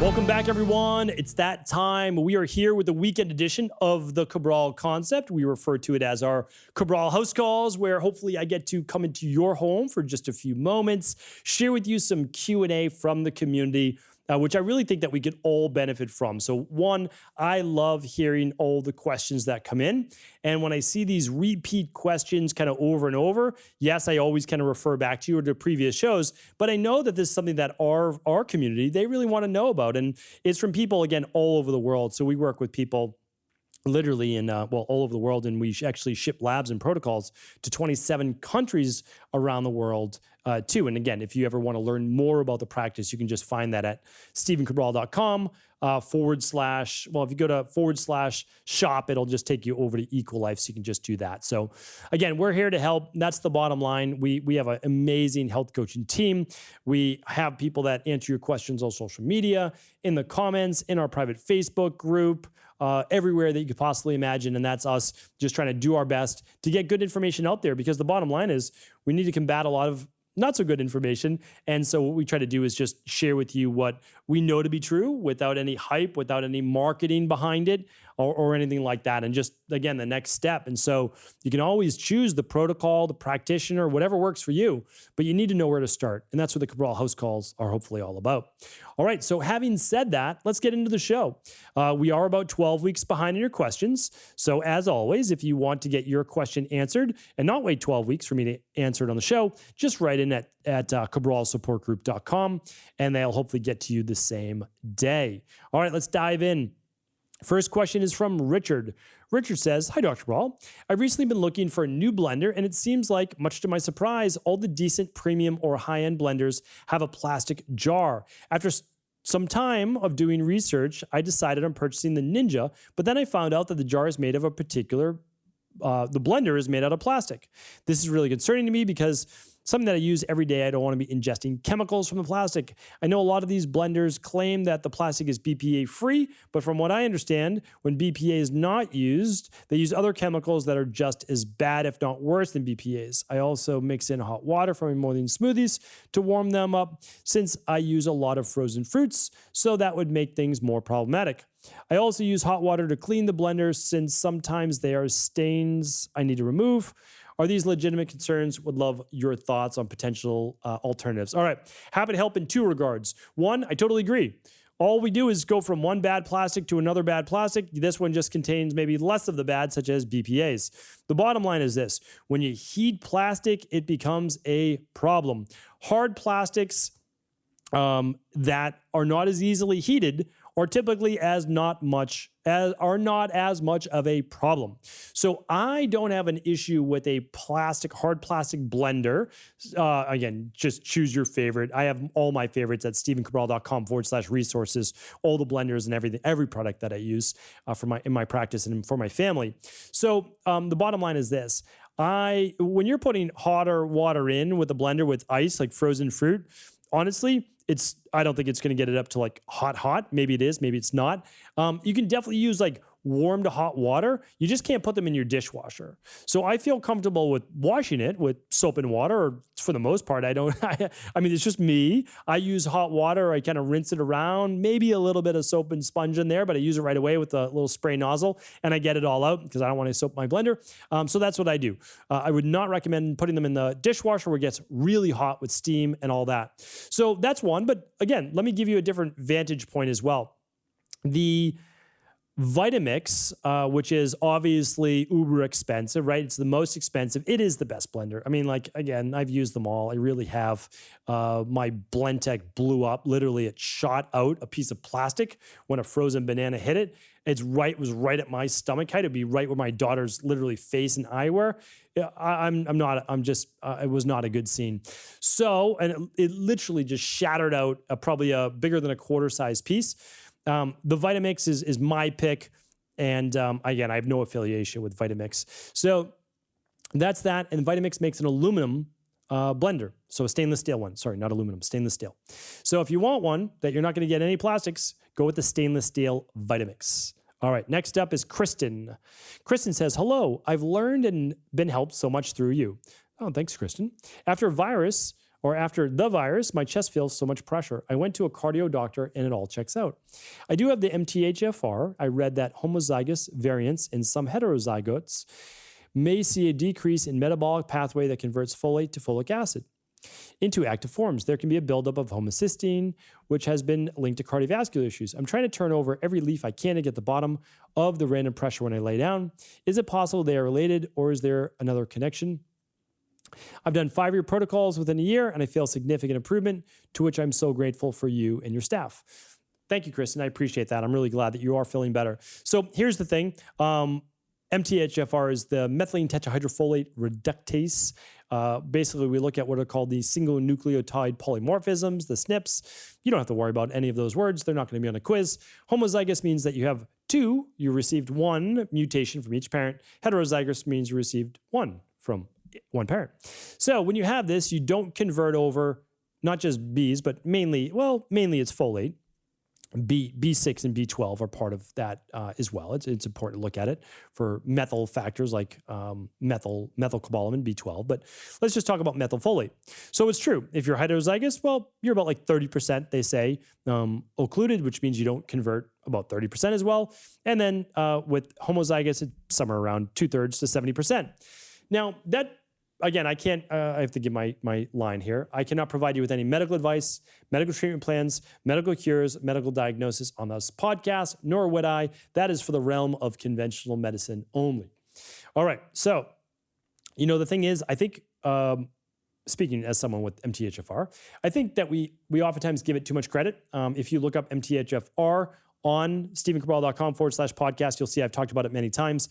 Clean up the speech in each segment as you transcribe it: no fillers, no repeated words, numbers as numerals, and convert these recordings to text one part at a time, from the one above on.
Welcome back, everyone. It's that time. We are here with the weekend edition of the Cabral concept. We refer to it as our Cabral HouseCalls, where hopefully I get to come into your home for just a few moments, share with you some Q&A from the community, which I really think that we could all benefit from. So one, I love hearing all the questions that come in. And when I see these repeat questions kind of over and over, yes, I always kind of refer back to you or to previous shows, but I know that this is something that our community, they really want to know about. And it's from people, again, all over the world. So we work with people literally in, all over the world, and we actually ship labs and protocols to 27 countries around the world too. And again, if you ever want to learn more about the practice, you can just find that at stevencabral.com / if you go to /shop, it'll just take you over to Equalife, so you can just do that. So again, we're here to help. That's the bottom line. We have an amazing health coaching team. We have people that answer your questions on social media, in the comments, in our private Facebook group, everywhere that you could possibly imagine. And that's us just trying to do our best to get good information out there, because the bottom line is we need to combat a lot of not so good information. And so what we try to do is just share with you what we know to be true without any hype, without any marketing behind it or anything like that. And just, again, the next step. And so you can always choose the protocol, the practitioner, whatever works for you, but you need to know where to start. And that's what the Cabral HouseCalls are hopefully all about. All right, so having said that, let's get into the show. We are about 12 weeks behind in your questions. So as always, if you want to get your question answered and not wait 12 weeks for me to answer it on the show, just write in at cabralsupportgroup.com, and they'll hopefully get to you the same day. All right, let's dive in. First question is from Richard. Richard says, "Hi, Dr. Cabral. I've recently been looking for a new blender, and it seems like, much to my surprise, all the decent premium or high-end blenders have a plastic jar. After some time of doing research, I decided on purchasing the Ninja, but then I found out that the jar is made of a particular, the blender is made out of plastic. This is really concerning to me because something that I use every day, I don't want to be ingesting chemicals from the plastic. I know a lot of these blenders claim that the plastic is BPA-free, but from what I understand, when BPA is not used, they use other chemicals that are just as bad, if not worse, than BPAs. I also mix in hot water from my morning smoothies to warm them up, since I use a lot of frozen fruits, so that would make things more problematic. I also use hot water to clean the blender, since sometimes there are stains I need to remove. Are these legitimate concerns? Would love your thoughts on potential alternatives." All right, happy to help in two regards. One, I totally agree. All we do is go from one bad plastic to another bad plastic. This one just contains maybe less of the bad, such as BPAs. The bottom line is this: when you heat plastic, it becomes a problem. Hard plastics that are not as easily heated are typically not as much of a problem. So I don't have an issue with a hard plastic blender. Again, just choose your favorite. I have all my favorites at stevencabral.com /resources, all the blenders and everything, every product that I use in my practice and for my family. So the bottom line is this: when you're putting hotter water in with a blender with ice, like frozen fruit, honestly, I don't think it's going to get it up to like hot. Maybe it is, maybe it's not. You can definitely use like warm to hot water. You just can't put them in your dishwasher. So I feel comfortable with washing it with soap and water, or for the most part, I mean, it's just me. I use hot water. I kind of rinse it around, maybe a little bit of soap and sponge in there, but I use it right away with a little spray nozzle, and I get it all out because I don't want to soap my blender. So that's what I do. I would not recommend putting them in the dishwasher where it gets really hot with steam and all that. So that's one. But again, let me give you a different vantage point as well. The Vitamix, which is obviously uber expensive, right? It's the most expensive. It is the best blender. I mean, like, again, I've used them all. I really have. My Blendtec blew up. Literally, it shot out a piece of plastic when a frozen banana hit it. It was right at my stomach height. It'd be right where my daughter's literally face and eye were. It was not a good scene. So, and it literally just shattered out probably a bigger than a quarter size piece. The Vitamix is my pick. And again, I have no affiliation with Vitamix. So that's that. And Vitamix makes an aluminum blender. So a stainless steel one. Sorry, not aluminum, stainless steel. So if you want one that you're not going to get any plastics, go with the stainless steel Vitamix. All right, next up is Kristen. Kristen says, "Hello, I've learned and been helped so much through you." Oh, thanks, Kristen. After a virus or after the virus, my chest feels so much pressure. I went to a cardio doctor and it all checks out. I do have the MTHFR. I read that homozygous variants in some heterozygotes may see a decrease in metabolic pathway that converts folate to folic acid into active forms. There can be a buildup of homocysteine, which has been linked to cardiovascular issues. I'm trying to turn over every leaf I can to get the bottom of the random pressure when I lay down. Is it possible they are related, or is there another connection? I've done 5-year protocols within a year, and I feel significant improvement, to which I'm so grateful for you and your staff. Thank you, Kristen. I appreciate that. I'm really glad that you are feeling better. So here's the thing. MTHFR is the methylene tetrahydrofolate reductase. Basically, we look at what are called the single nucleotide polymorphisms, the SNPs. You don't have to worry about any of those words. They're not going to be on a quiz. Homozygous means that you have 2. You received 1 mutation from each parent. Heterozygous means you received 1 from 1 parent. So when you have this, you don't convert over not just Bs, but mainly it's folate. B6 and B12 are part of that as well. It's important to look at it for methyl factors like methylcobalamin, B12. But let's just talk about methylfolate. So it's true. If you're heterozygous, well, you're about like 30%, they say, occluded, which means you don't convert about 30% as well. And then with homozygous, it's somewhere around 2/3 to 70%. Now, that again, I can't, I have to give my line here. I cannot provide you with any medical advice, medical treatment plans, medical cures, medical diagnosis on this podcast, nor would I. That is for the realm of conventional medicine only. All right. So, the thing is, I think, speaking as someone with MTHFR, I think that we oftentimes give it too much credit. If you look up MTHFR on stephencabral.com/podcast, you'll see I've talked about it many times.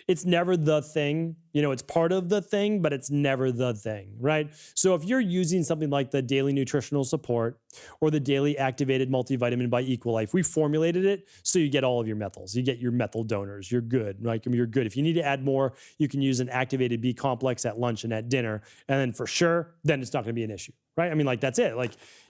It's never the thing. It's part of the thing, but it's never the thing, right? So if you're using something like the daily nutritional support or the daily activated multivitamin by Equalife, we formulated it so you get all of your methyls. You get your methyl donors. You're good. You're good. If you need to add more, you can use an activated B complex at lunch and at dinner. And then for sure, then it's not going to be an issue, right? That's it.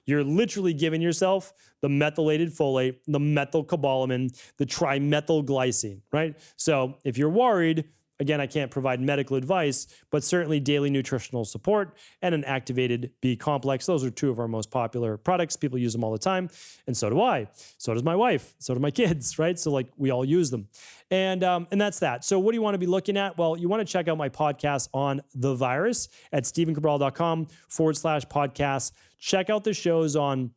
You're literally giving yourself the methylated folate, the methylcobalamin, the trimethylglycine, right? So if you're worried, again, I can't provide medical advice, but certainly daily nutritional support and an activated B complex. Those are 2 of our most popular products. People use them all the time. And so do I. So does my wife. So do my kids, right? So we all use them. And that's that. So what do you want to be looking at? Well, you want to check out my podcast on the virus at stephencabral.com/podcast. Check out the shows on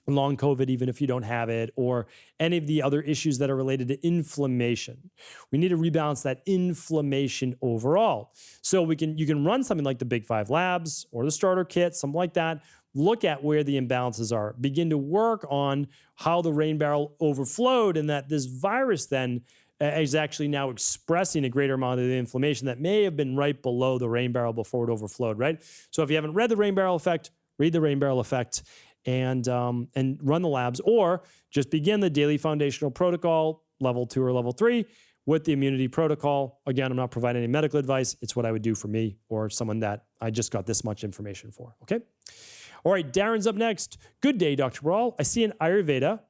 long COVID, even if you don't have it, or any of the other issues that are related to inflammation. We need to rebalance that inflammation overall. So you can run something like the Big 5 Labs or the starter kit, something like that. Look at where the imbalances are. Begin to work on how the rain barrel overflowed, and that this virus then is actually now expressing a greater amount of the inflammation that may have been right below the rain barrel before it overflowed, right? So if you haven't read the rain barrel effect, read the rain barrel effect and run the labs, or just begin the daily foundational protocol, level 2 or level 3, with the immunity protocol. Again, I'm not providing any medical advice. It's what I would do for me or someone that I just got this much information for, okay? All right, Darren's up next. Good day, Dr. Cabral. I see in Ayurveda,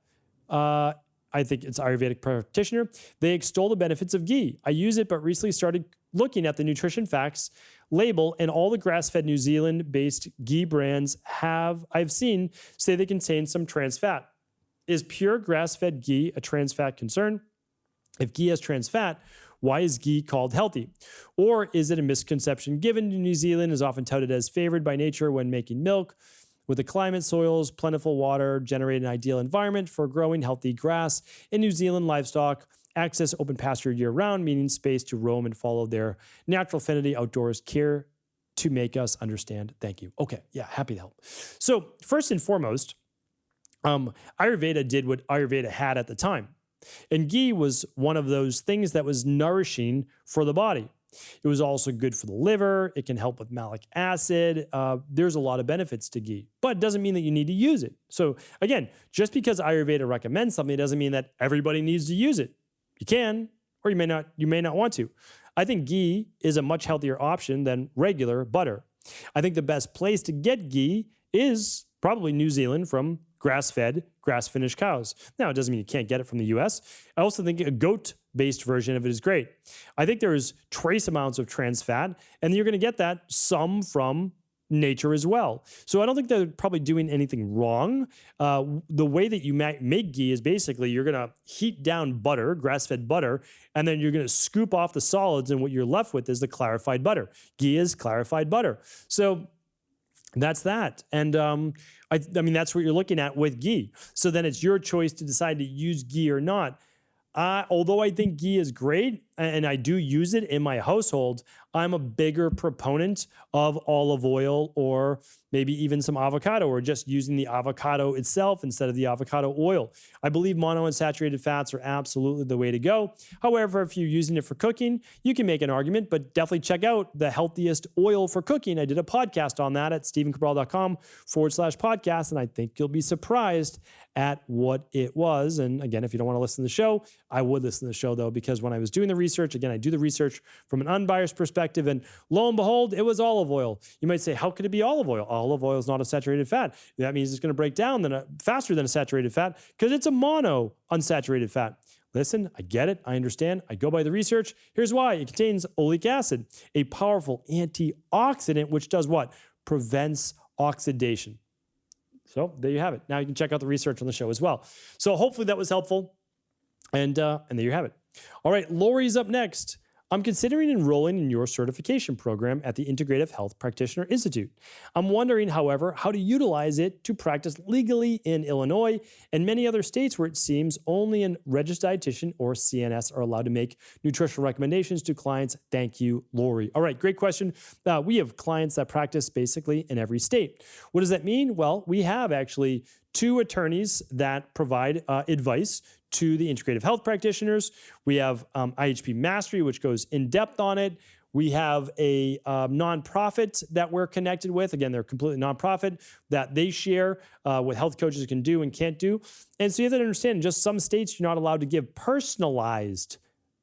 I think it's Ayurvedic Practitioner, they extol the benefits of ghee. I use it, but recently started looking at the nutrition facts label, and all the grass-fed New Zealand-based ghee brands I've seen say they contain some trans fat. Is pure grass-fed ghee a trans fat concern? If ghee has trans fat, why is ghee called healthy? Or is it a misconception given New Zealand is often touted as favored by nature when making milk? With the climate, soils, plentiful water, generate an ideal environment for growing healthy grass. In New Zealand, livestock access open pasture year-round, meaning space to roam and follow their natural affinity outdoors. Care to make us understand. Thank you. Okay, yeah, happy to help. So first and foremost, Ayurveda did what Ayurveda had at the time. And ghee was one of those things that was nourishing for the body. It was also good for the liver. It can help with malic acid. There's a lot of benefits to ghee, but it doesn't mean that you need to use it. So again, just because Ayurveda recommends something doesn't mean that everybody needs to use it. You can, or you may not want to. I think ghee is a much healthier option than regular butter. I think the best place to get ghee is probably New Zealand from grass-fed, grass-finished cows. Now, it doesn't mean you can't get it from the US. I also think a goat-based version of it is great. I think there is trace amounts of trans fat, and you're going to get that some from nature as well. So I don't think they're probably doing anything wrong. The way that you make ghee is basically you're going to heat down butter, grass-fed butter, and then you're going to scoop off the solids, and what you're left with is the clarified butter. Ghee is clarified butter. So that's that. And I mean, that's what you're looking at with ghee. So then it's your choice to decide to use ghee or not. Although I think ghee is great and I do use it in my household, I'm a bigger proponent of olive oil or maybe even some avocado, or just using the avocado itself instead of the avocado oil. I believe monounsaturated fats are absolutely the way to go. However, if you're using it for cooking, you can make an argument, but definitely check out the healthiest oil for cooking. I did a podcast on that at stevencabral.com/podcast, and I think you'll be surprised at what it was. And again, if you don't want to listen to the show, I would listen to the show though, because when I was doing the research, again, I do the research from an unbiased perspective, and lo and behold, it was olive oil. You might say, how could it be olive oil? Olive oil is not a saturated fat. That means it's going to break down faster than a saturated fat because it's a monounsaturated fat. Listen, I get it. I understand. I go by the research. Here's why. It contains oleic acid, a powerful antioxidant, which does what? Prevents oxidation. So there you have it. Now you can check out the research on the show as well. So hopefully that was helpful. And there you have it. All right, Lori's up next. I'm considering enrolling in your certification program at the Integrative Health Practitioner Institute. I'm wondering, however, how to utilize it to practice legally in Illinois and many other states where it seems only a registered dietitian or CNS are allowed to make nutritional recommendations to clients. Thank you, Lori. All right, great question. We have clients that practice basically in every state. What does that mean? Well, we have actually 2 attorneys that provide advice to the integrative health practitioners. We have IHP Mastery, which goes in depth on it. We have a nonprofit that we're connected with. Again, they're completely nonprofit that they share what health coaches can do and can't do. And so you have to understand, in just some states, you're not allowed to give personalized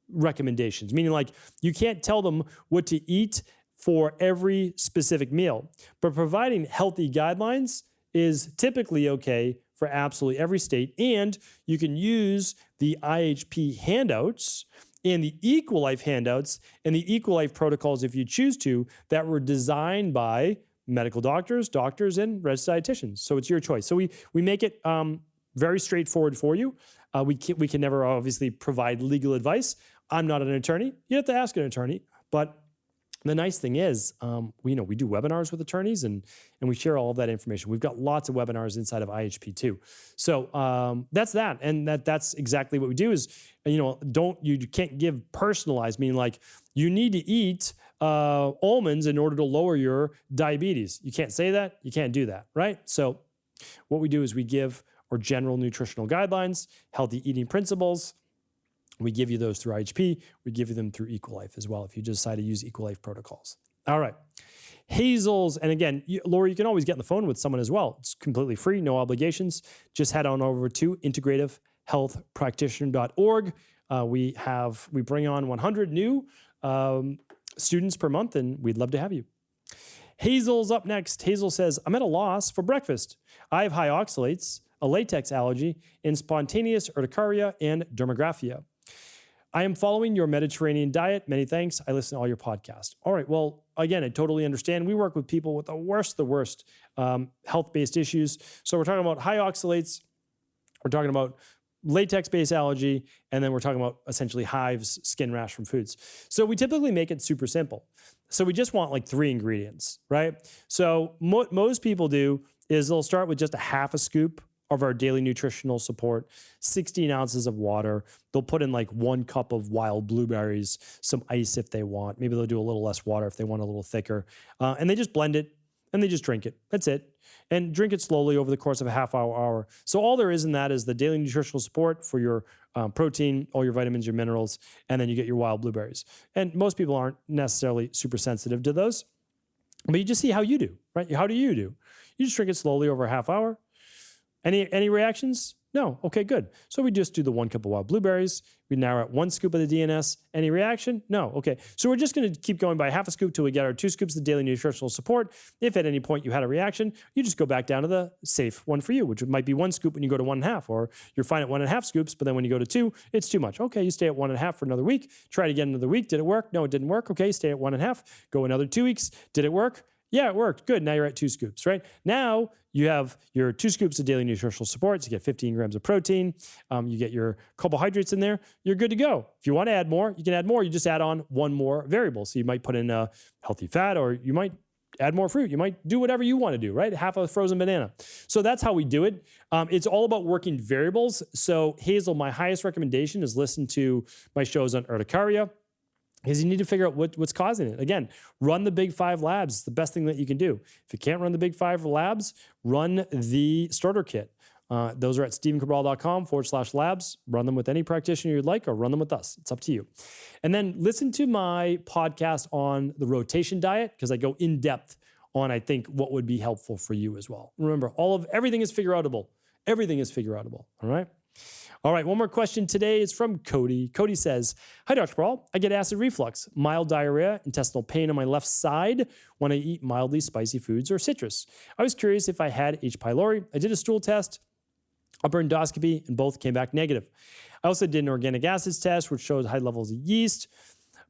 recommendations, meaning like you can't tell them what to eat for every specific meal. But providing healthy guidelines is typically okay for absolutely every state. And you can use the IHP handouts and the Equalife handouts and the Equalife protocols, if you choose to, that were designed by medical doctors, and registered dietitians. So it's your choice. So we make it very straightforward for you. We can never obviously provide legal advice. I'm not an attorney. You have to ask an attorney, but the nice thing is, we do webinars with attorneys and we share all of that information. We've got lots of webinars inside of IHP too. So that's that. And that's exactly what we do is, you can't give personalized, meaning like you need to eat almonds in order to lower your diabetes. You can't say that. You can't do that, right? So what we do is we give our general nutritional guidelines, healthy eating principles. We give you those through IHP. We give you them through Equalife as well if you decide to use Equalife protocols. All right. Hazel's, and again, Lori, you can always get on the phone with someone as well. It's completely free, no obligations. Just head on over to integrativehealthpractitioner.org. We bring on 100 new students per month, and we'd love to have you. Hazel's up next. Hazel says, I'm at a loss for breakfast. I have high oxalates, a latex allergy, and spontaneous urticaria and dermographia. I am following your Mediterranean diet. Many thanks. I listen to all your podcasts. All right. Well, again, I totally understand. We work with people with the worst health-based issues. So we're talking about high oxalates. We're talking about latex-based allergy. And then we're talking about essentially hives, skin rash from foods. So we typically make it super simple. So we just want like 3 ingredients, right? So what most people do is they'll start with just a half a scoop of our daily nutritional support, 16 ounces of water. They'll put in like 1 cup of wild blueberries, some ice if they want. Maybe they'll do a little less water if they want a little thicker. And they just blend it and they just drink it. That's it. And drink it slowly over the course of a half hour. So all there is in that is the daily nutritional support for your protein, all your vitamins, your minerals, and then you get your wild blueberries. And most people aren't necessarily super sensitive to those, but you just see how you do, right? How do? You just drink it slowly over a half hour. Any reactions? No. Okay, good. So we just do the 1 cup of wild blueberries. We now are at 1 scoop of the DNS. Any reaction? No. Okay. So we're just going to keep going by half a scoop till we get our 2 scoops of daily nutritional support. If at any point you had a reaction, you just go back down to the safe one for you, which might be 1 scoop when you go to 1.5, or you're fine at 1.5 scoops, but then when you go to 2, it's too much. Okay, you stay at 1.5 for another week. Try it again another week. Did it work? No, it didn't work. Okay, stay at 1.5. Go another 2 weeks. Did it work? Yeah, it worked. Good. Now you're at 2 scoops, right? Now you have your 2 scoops of daily nutritional support. So you get 15 grams of protein. You get your carbohydrates in there. You're good to go. If you want to add more, you can add more. You just add on one more variable. So you might put in a healthy fat, or you might add more fruit. You might do whatever you want to do, right? Half a frozen banana. So that's how we do it. It's all about working variables. So Hazel, my highest recommendation is listen to my shows on urticaria, because you need to figure out what's causing it. Again, run the Big 5 labs. It's the best thing that you can do. If you can't run the Big 5 labs, run the starter kit. Those are at stevencabral.com/labs. Run them with any practitioner you'd like, or run them with us. It's up to you. And then listen to my podcast on the rotation diet, because I go in depth on, I think, what would be helpful for you as well. Remember, everything is figure outable. Everything is figure outable. All right. All right, one more question today is from Cody. Cody says, hi, Dr. Cabral. I get acid reflux, mild diarrhea, intestinal pain on my left side when I eat mildly spicy foods or citrus. I was curious if I had H. pylori. I did a stool test, upper endoscopy, and both came back negative. I also did an organic acids test, which showed high levels of yeast.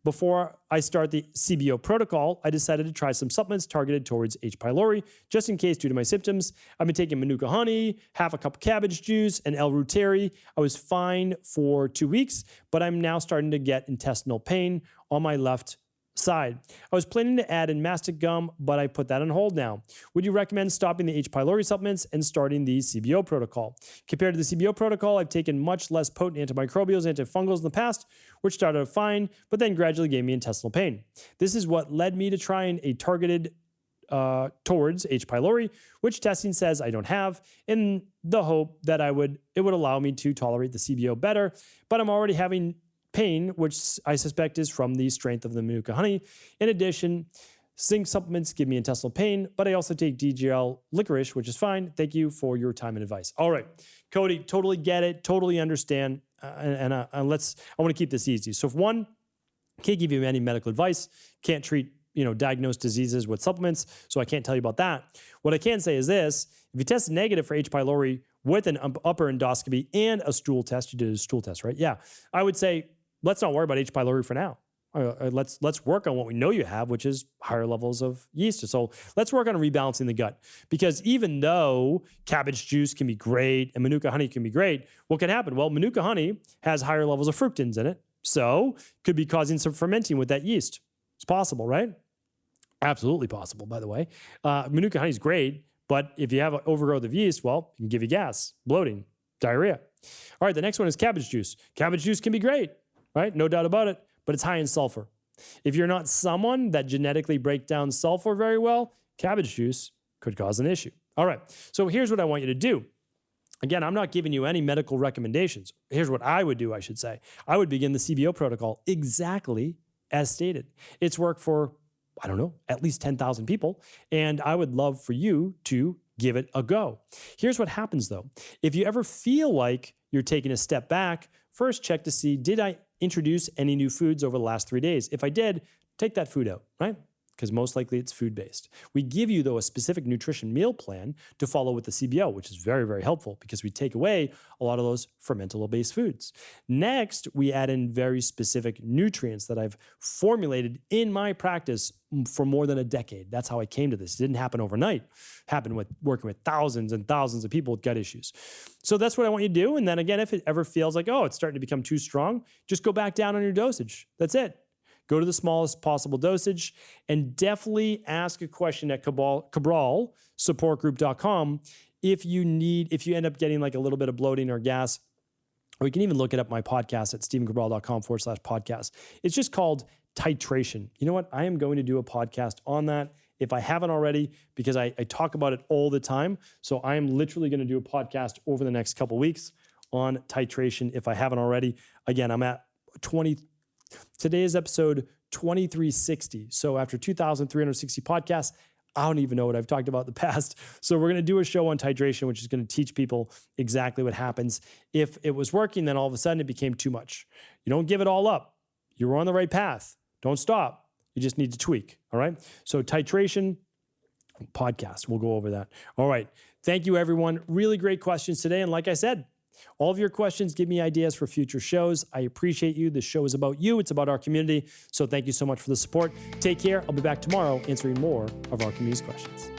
Before I start the CBO protocol, I decided to try some supplements targeted towards H. pylori, just in case due to my symptoms. I've been taking Manuka honey, half a cup of cabbage juice, and L-Reuteri. I was fine for 2 weeks, but I'm now starting to get intestinal pain on my left side. I was planning to add in mastic gum, but I put that on hold now. Would you recommend stopping the H. pylori supplements and starting the CBO protocol? Compared to the CBO protocol, I've taken much less potent antimicrobials, antifungals in the past, which started out fine, but then gradually gave me intestinal pain. This is what led me to trying a targeted towards H. pylori, which testing says I don't have, in the hope that it would allow me to tolerate the CBO better, but I'm already having pain, which I suspect is from the strength of the Manuka honey. In addition, zinc supplements give me intestinal pain, but I also take DGL licorice, which is fine. Thank you for your time and advice. All right, Cody, totally get it, totally understand, I want to keep this easy. So if one, can't give you any medical advice, can't treat diagnosed diseases with supplements, so I can't tell you about that. What I can say is this: if you test negative for H. pylori with an upper endoscopy and a stool test, you did a stool test, right? Yeah, I would say, let's not worry about H. pylori for now. Let's work on what we know you have, which is higher levels of yeast. So let's work on rebalancing the gut, because even though cabbage juice can be great and Manuka honey can be great, what can happen? Well, Manuka honey has higher levels of fructans in it, so could be causing some fermenting with that yeast. It's possible, right? Absolutely possible, by the way. Manuka honey is great, but if you have an overgrowth of yeast, well, it can give you gas, bloating, diarrhea. All right, the next one is cabbage juice. Cabbage juice can be great, right? No doubt about it, but it's high in sulfur. If you're not someone that genetically breaks down sulfur very well, cabbage juice could cause an issue. All right, so here's what I want you to do. Again, I'm not giving you any medical recommendations. Here's what I would do, I should say. I would begin the CBO protocol exactly as stated. It's worked for, I don't know, at least 10,000 people, and I would love for you to give it a go. Here's what happens though. If you ever feel like you're taking a step back, first check to see, did I introduce any new foods over the last 3 days? If I did, take that food out, right? Because most likely it's food-based. We give you, though, a specific nutrition meal plan to follow with the CBO, which is very, very helpful because we take away a lot of those fermentable-based foods. Next, we add in very specific nutrients that I've formulated in my practice for more than a decade. That's how I came to this. It didn't happen overnight. It happened with working with thousands and thousands of people with gut issues. So that's what I want you to do. And then again, if it ever feels like, oh, it's starting to become too strong, just go back down on your dosage. That's it. Go to the smallest possible dosage, and definitely ask a question at cabralsupportgroup.com if you end up getting like a little bit of bloating or gas. Or you can even look it up my podcast at stevencabral.com/podcast. It's just called titration. You know what? I am going to do a podcast on that if I haven't already, because I talk about it all the time. So I am literally going to do a podcast over the next couple weeks on titration if I haven't already. Again, I'm at today is episode 2360. So after 2,360 podcasts, I don't even know what I've talked about in the past. So we're going to do a show on titration, which is going to teach people exactly what happens. If it was working, then all of a sudden it became too much. You don't give it all up. You're on the right path. Don't stop. You just need to tweak. All right. So titration podcast, we'll go over that. All right. Thank you, everyone. Really great questions today. And like I said, All of your questions give me ideas for future shows. I appreciate you. This show is about you. It's about our community. So thank you so much for the support. Take care. I'll be back tomorrow answering more of our community's questions.